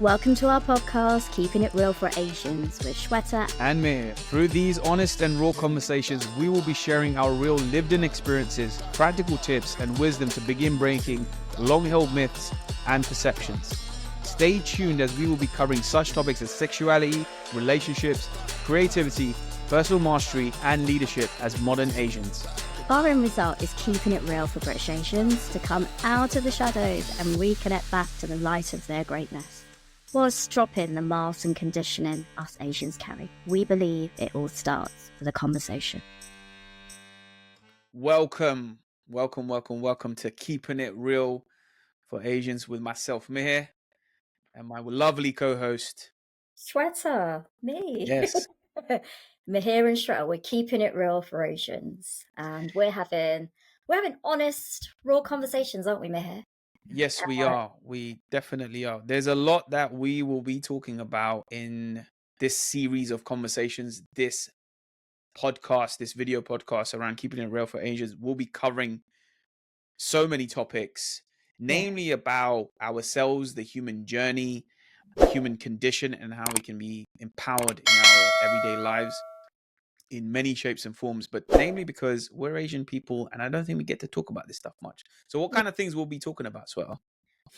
Welcome to our podcast, Keeping It Real for Asians, with Sweta and Meehir. Through these honest and raw conversations, we will be sharing our real lived-in experiences, practical tips, and wisdom to begin breaking long-held myths and perceptions. Stay tuned as we will be covering such topics as sexuality, relationships, creativity, personal mastery, and leadership as modern Asians. Our end result is keeping it real for British Asians to come out of the shadows and reconnect back to the light of their greatness, whilst dropping the masks and conditioning us Asians carry. We believe it all starts with a conversation. Welcome to Keeping It Real for Asians with myself, Meehir, and my lovely co-host, Sweta, me. Yes. Meehir and Sweta, we're keeping it real for Asians, and we're having honest, raw conversations, aren't we, Meehir? Yes, we are. We definitely are. There's a lot that we will be talking about in this series of conversations, this podcast, this video podcast around Keeping It Real for Asians. We'll be covering so many topics, namely about ourselves, the human journey, the human condition, and how we can be empowered in our everyday lives in many shapes and forms, but namely because we're Asian people and I don't think we get to talk about this stuff much. So what kind of things we'll be talking about, Sweta?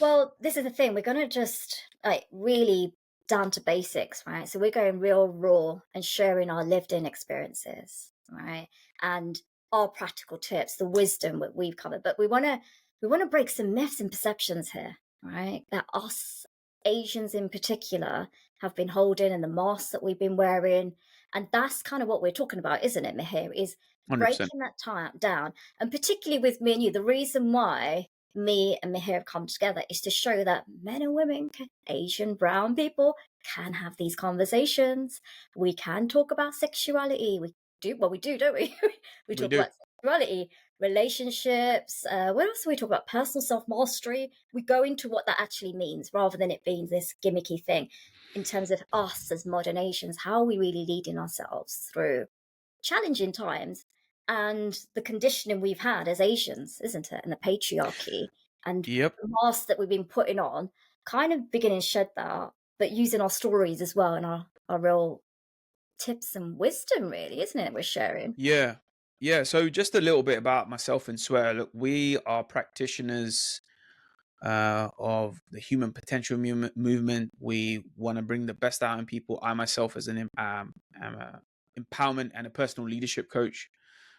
Well, this is the thing. We're going to just really down to basics, right? So we're going real raw and sharing our lived in experiences, right? And our practical tips, the wisdom that we've covered. But we want to break some myths and perceptions here, right? That us Asians in particular have been holding and the masks that we've been wearing. And that's kind of what we're talking about, isn't it, Meehir? Is 100%. breaking that down. And particularly with me and you, the reason why me and Meehir have come together is to show that men and women, Asian, brown people, can have these conversations. We can talk about sexuality. We do, don't we? we talk about sexuality, relationships. What else do we talk about? Personal self-mastery. We go into what that actually means rather than it being this gimmicky thing in terms of us as modern Asians. How are we really leading ourselves through challenging times and the conditioning we've had as Asians, isn't it? And the patriarchy and the mask that we've been putting on, kind of beginning to shed that, but using our stories as well and our real tips and wisdom, really, isn't it? We're sharing. Yeah. So just a little bit about myself and Sweta. Look, we are practitioners of the human potential movement. We want to bring the best out in people. I myself, as an empowerment and a personal leadership coach.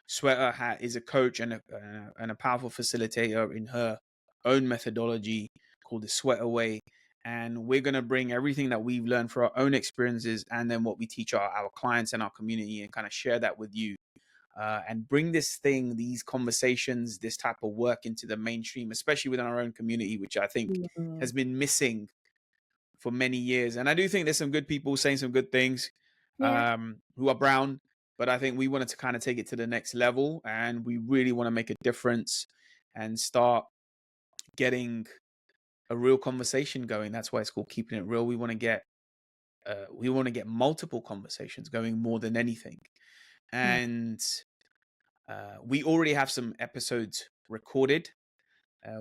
Sweta is a coach and a powerful facilitator in her own methodology called the Sweta Way. And we're going to bring everything that we've learned for our own experiences and then what we teach our clients and our community and kind of share that with you and bring these conversations, this type of work into the mainstream, especially within our own community, which I think has been missing for many years. And I do think there's some good people saying some good things who are brown, but I think we wanted to kind of take it to the next level and we really want to make a difference and start getting a real conversation going. That's why it's called Keeping It Real. We want to get multiple conversations going more than anything. And we already have some episodes recorded.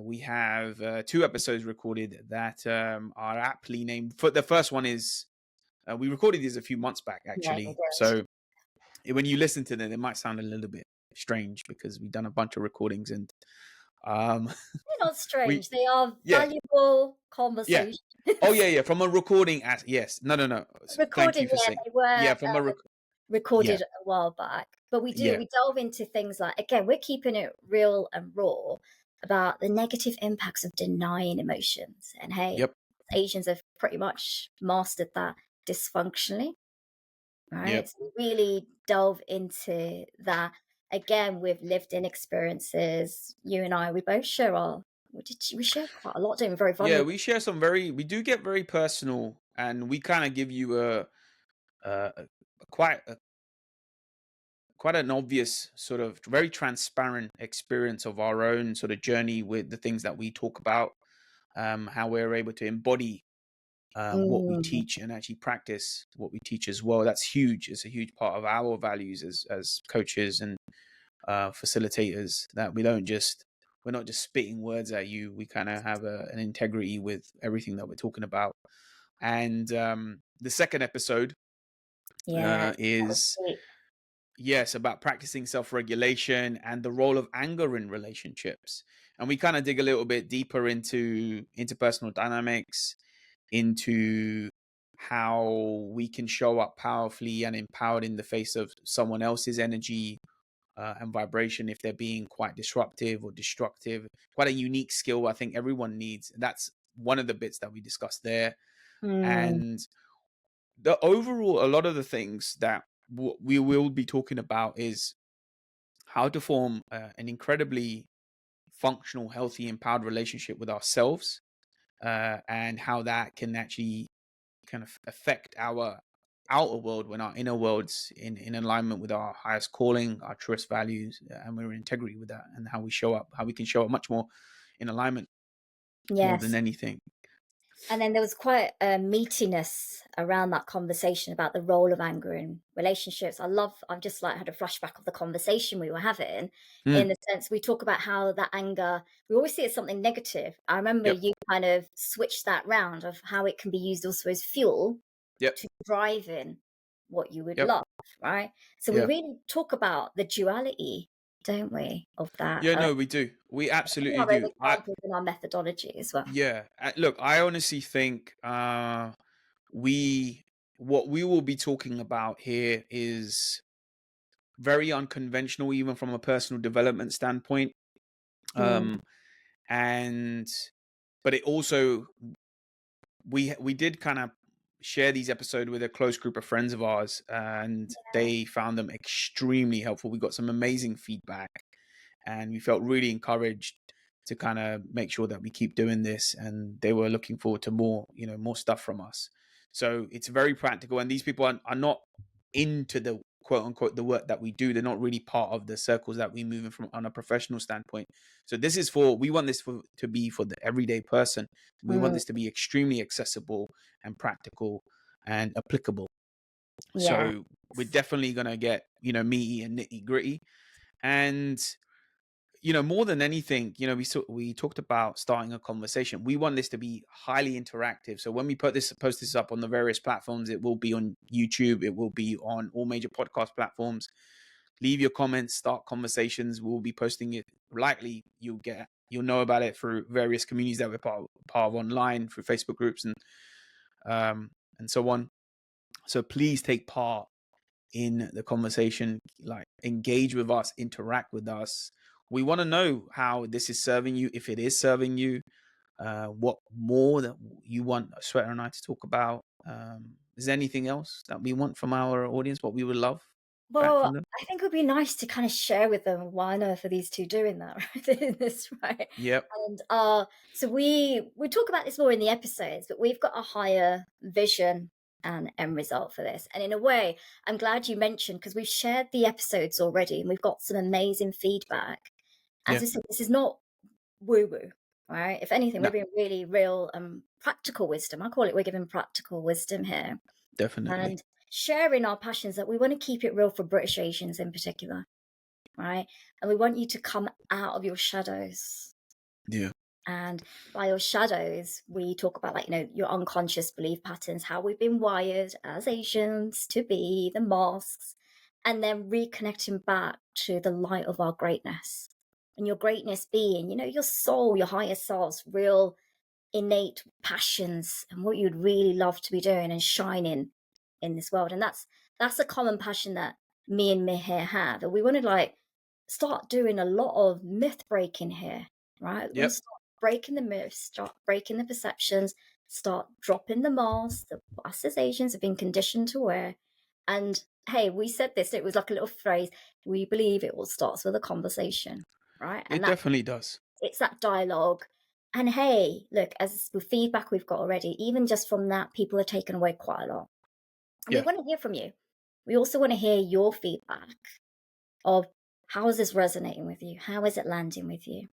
We have 2 episodes recorded that are aptly named. For the first one is we recorded these a few months back, actually. So when you listen to them, it might sound a little bit strange because we've done a bunch of recordings and they're not strange. They are valuable conversations. From a recording no. Recording, they were recorded a while back. But we delve into things like, again, we're keeping it real and raw about the negative impacts of denying emotions. And hey, Asians have pretty much mastered that dysfunctionally, right? So we really delve into that. Again, with lived in experiences. You and I, we both share we share quite a lot, don't we? Very vulnerable. Yeah, we share we do get very personal, and we kind of give you quite an obvious sort of very transparent experience of our own sort of journey with the things that we talk about, how we're able to embody what we teach and actually practice what we teach as well. That's huge. It's a huge part of our values as coaches and facilitators, that we're not just spitting words at you. We kind of have an integrity with everything that we're talking about. And the second episode Yes, that was is, sweet. yes, about practicing self-regulation and the role of anger in relationships. And we kind of dig a little bit deeper into interpersonal dynamics, into how we can show up powerfully and empowered in the face of someone else's energy and vibration if they're being quite disruptive or destructive. Quite a unique skill I think everyone needs. That's one of the bits that we discussed there. Mm, And the overall, a lot of the things that we will be talking about is how to form an incredibly functional, healthy, empowered relationship with ourselves, and how that can actually kind of affect our outer world when our inner world's in alignment with our highest calling, our truest values, and we're in integrity with that, and how we show up, how we can show up much more in alignment more than yes. anything. And then there was quite a meatiness around that conversation about the role of anger in relationships. I've just like had a flashback of the conversation we were having, in Mm, the sense we talk about how that anger, we always see it as something negative. I remember yep, you kind of switched that round of how it can be used also as fuel yep, to drive in what you would yep, love, right? So we yeah. really talk about the duality, don't we, of that? Yeah, no, we do. We In absolutely our own do. examples in our methodology as well. Yeah, look, I honestly think we what we will be talking about here is very unconventional, even from a personal development standpoint. Mm, Um, and but it also, we did kind of share these episodes with a close group of friends of ours, and they found them extremely helpful. We got some amazing feedback, and we felt really encouraged to kind of make sure that we keep doing this, and they were looking forward to more, more stuff from us. So it's very practical, and these people are not into the quote unquote the work that we do. They're not really part of the circles that we move in from on a professional standpoint. So this is for, we want this to be for the everyday person. We want mm, this to be extremely accessible and practical and applicable. yeah. So we're definitely going to get, meaty and nitty gritty. And more than anything, we talked about starting a conversation. We want this to be highly interactive. So when we post this up on the various platforms, it will be on YouTube, it will be on all major podcast platforms. Leave your comments, start conversations. We'll be posting it. Likely you'll know about it through various communities that we're part of online, through Facebook groups and so on. So please take part in the conversation, like engage with us, interact with us. We want to know how this is serving you, if it is serving you, what more that you want Sweta and I to talk about. Is there anything else that we want from our audience, what we would love back Well, from them? I think it would be nice to kind of share with them why on earth are these two doing that, right? Doing this, right? Yep. And so we talk about this more in the episodes, but we've got a higher vision and end result for this. And in a way, I'm glad you mentioned, because we've shared the episodes already and we've got some amazing feedback. As Yeah. I said, this is not woo-woo, right? If anything, we're No, being really real practical wisdom. I call it, we're giving practical wisdom here. definitely. And sharing our passions, that we want to keep it real for British Asians in particular, right? And we want you to come out of your shadows. Yeah. And by your shadows, we talk about, like, your unconscious belief patterns, how we've been wired as Asians to be, the masks, and then reconnecting back to the light of our greatness. And your greatness being, your soul, your higher selves, real innate passions and what you'd really love to be doing and shining in this world. And that's a common passion that me and Meehir have. And we want to start doing a lot of myth breaking here, right? We want to Yep. start breaking the myths, start breaking the perceptions, start dropping the masks that us as Asians have been conditioned to wear. And hey, we said this, it was like a little phrase, we believe it all starts with a conversation, right? And It that definitely does. it's that dialogue. And hey, look, as with feedback we've got already, even just from that, people are taken away quite a lot. And we Yeah. want to hear from you. We also want to hear your feedback of how is this resonating with you? How is it landing with you?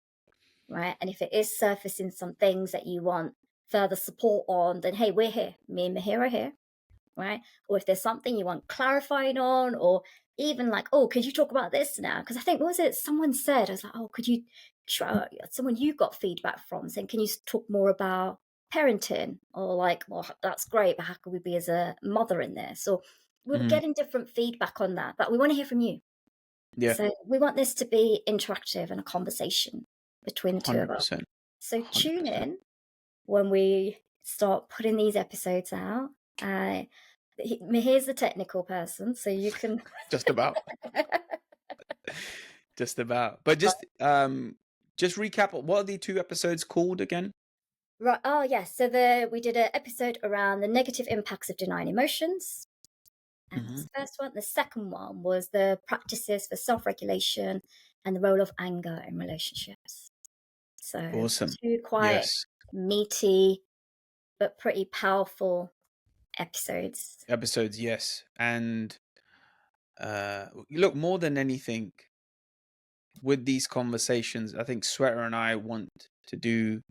Right. And if it is surfacing some things that you want further support on, then hey, we're here. Me and Meehir are here. Right. Or if there's something you want clarifying on, or even like, oh, could you talk about this now? Because I think, what was it? Someone said, I was like, oh, could you, someone you got feedback from saying, can you talk more about parenting, or like, well, that's great, but how could we be as a mother in this? Or we were Mhm. getting different feedback on that, but we want to hear from you. Yeah, So we want this to be interactive and a conversation between the two of us. 100%. So tune 100%. in when we start putting these episodes out. Here's the technical person, so you can. Just about. Just about. But just recap, what are the 2 episodes called again? Right. Oh, yes. So we did an episode around the negative impacts of denying emotions. And that's Mhm. the first one. The second one was the practices for self-regulation and the role of anger in relationships. So Awesome. two quite Yes. meaty but pretty powerful episodes. Episodes, yes. And look, more than anything, with these conversations, I think Sweta and I want to do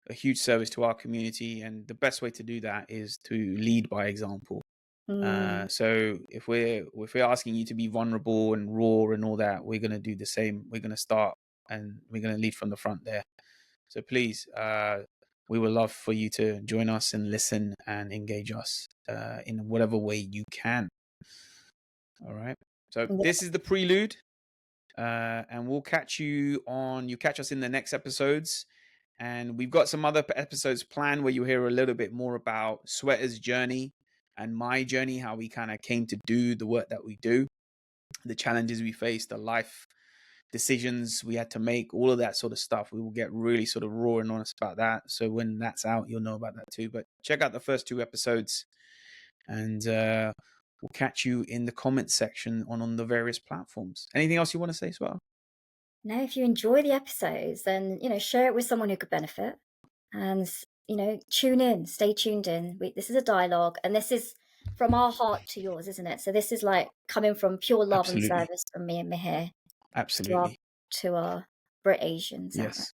a huge service to our community, and the best way to do that is to lead by example. Mm. So if we're asking you to be vulnerable and raw and all that, we're gonna do the same. We're gonna start and we're gonna lead from the front there. So please, we would love for you to join us and listen and engage us in whatever way you can. All right. So Yeah. this is the prelude, and we'll catch you catch us in the next episodes. And we've got some other episodes planned where you'll hear a little bit more about Sweta's journey and my journey, how we kind of came to do the work that we do, the challenges we faced, the life decisions we had to make, all of that sort of stuff. We will get really sort of raw and honest about that. So when that's out, you'll know about that too. But check out the first 2 episodes, and we'll catch you in the comment section on the various platforms. Anything else you want to say, Sweta? Now, if you enjoy the episodes, then, share it with someone who could benefit. And, tune in, stay tuned in. This is a dialogue, and this is from our heart to yours, isn't it? So this is like coming from pure love and Absolutely. service from me and Meehir Absolutely. to our Brit Asians. Yes,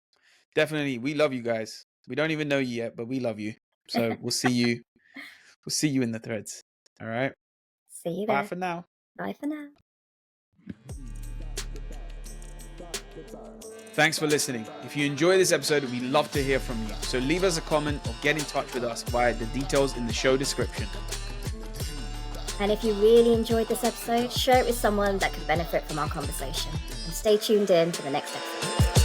definitely. We love you guys. We don't even know you yet, but we love you. So we'll see you. We'll see you in the threads. All right. See you Bye there. for now. Bye for now. Thanks for listening. If you enjoy this episode, we'd love to hear from you. So leave us a comment or get in touch with us via the details in the show description. And if you really enjoyed this episode, share it with someone that could benefit from our conversation. And stay tuned in for the next episode.